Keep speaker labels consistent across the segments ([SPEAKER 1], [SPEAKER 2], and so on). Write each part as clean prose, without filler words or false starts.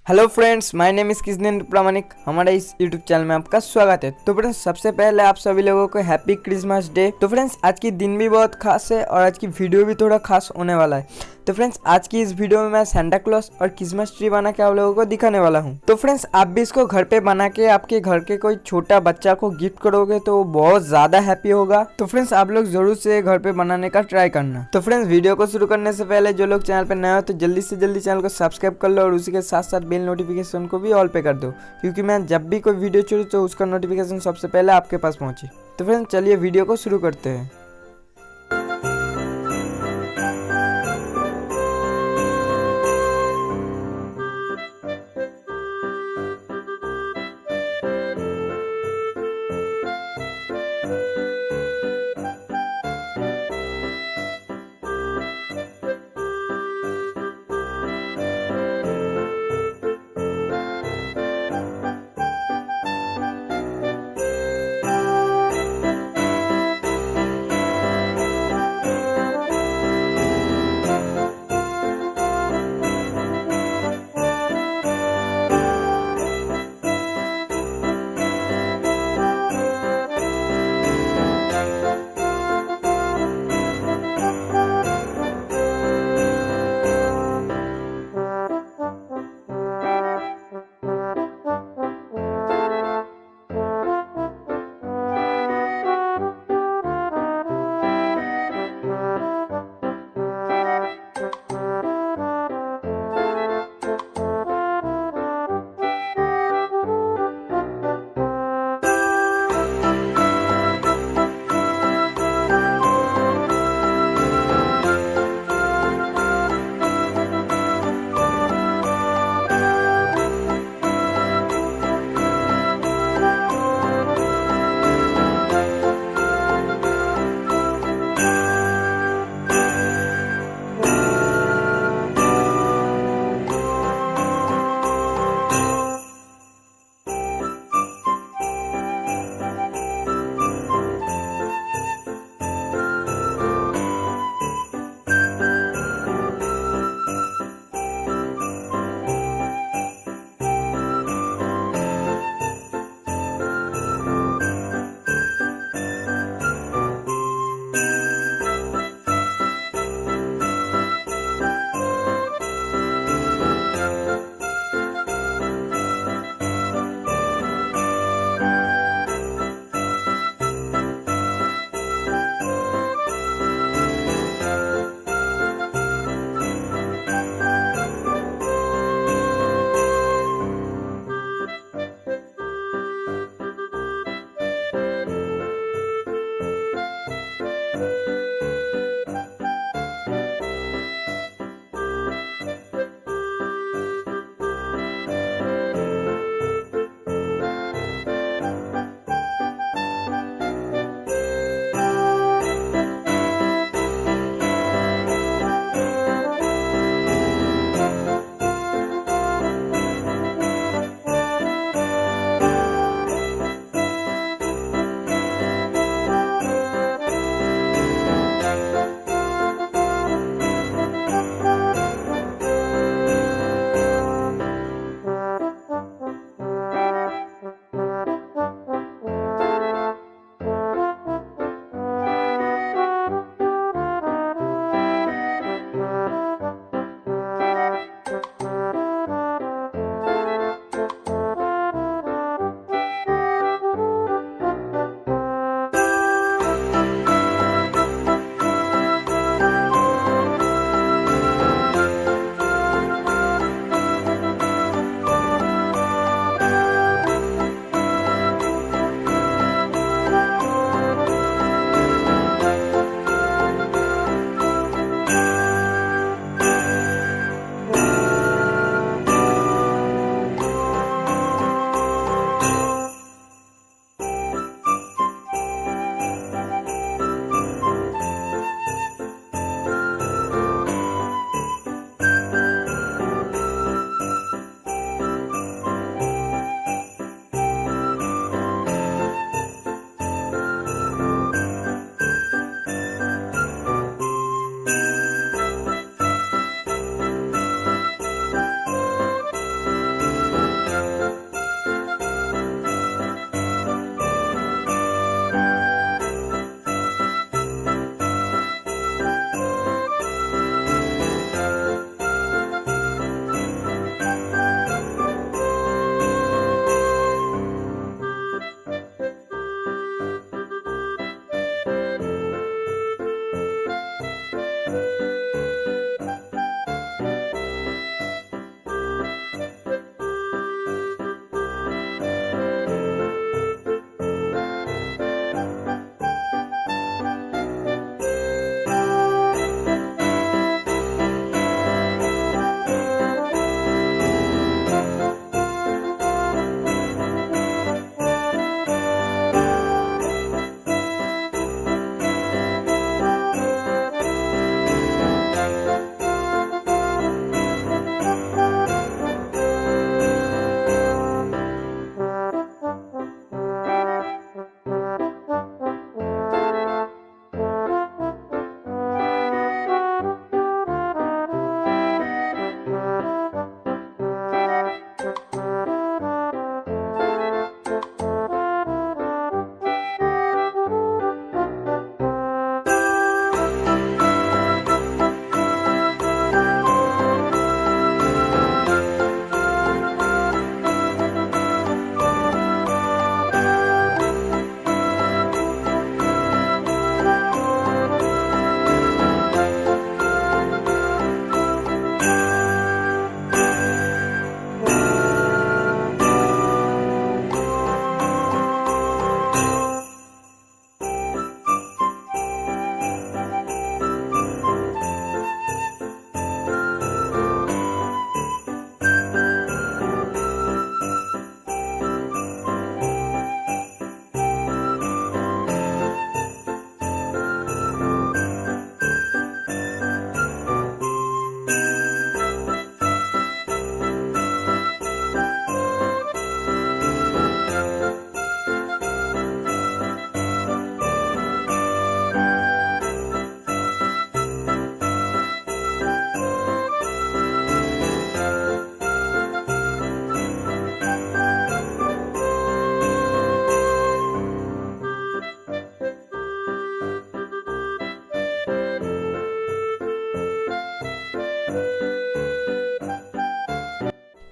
[SPEAKER 1] Hello friends, my name is Krishnendu प्रमाणिक। हमारे इस यूट्यूब चैनल में आपका स्वागत है। तो फ्रेंड्स, सबसे पहले आप सभी लोगों को हैप्पी क्रिसमस डे। तो फ्रेंड्स, आज की दिन भी बहुत खास है और आज की वीडियो भी थोड़ा खास होने वाला है। तो फ्रेंड्स, आज की इस वीडियो में मैं सेंटा क्लॉस और क्रिसमस ट्री बना के आप लोगों को दिखाने वाला हूँ। तो फ्रेंड्स, आप भी इसको घर पे बना के आपके घर के कोई छोटा बच्चा को गिफ्ट करोगे तो वो बहुत ज़्यादा हैप्पी होगा। तो फ्रेंड्स, आप लोग जरूर से घर पे बनाने का ट्राई करना। तो फ्रेंड्स, वीडियो को शुरू करने से पहले जो लोग चैनल पे नए हो तो जल्दी से जल्दी चैनल को सब्सक्राइब कर लो और उसी के साथ साथ बेल नोटिफिकेशन को भी ऑल पे कर दो, क्योंकि मैं जब भी कोई वीडियो छोड़ू तो उसका नोटिफिकेशन सबसे पहले आपके पास पहुंचे। तो फ्रेंड्स, चलिए वीडियो को शुरू करते हैं।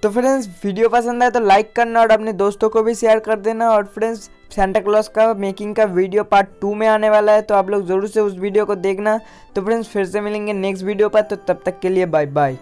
[SPEAKER 1] तो फ्रेंड्स वीडियो पसंद आए तो लाइक करना और अपने दोस्तों को भी शेयर कर देना। और फ्रेंड्स सांता क्लॉज का मेकिंग का वीडियो पार्ट 2 में आने वाला है, तो आप लोग ज़रूर से उस वीडियो को देखना। तो फ्रेंड्स फिर से मिलेंगे नेक्स्ट वीडियो पर, तो तब तक के लिए बाय बाय।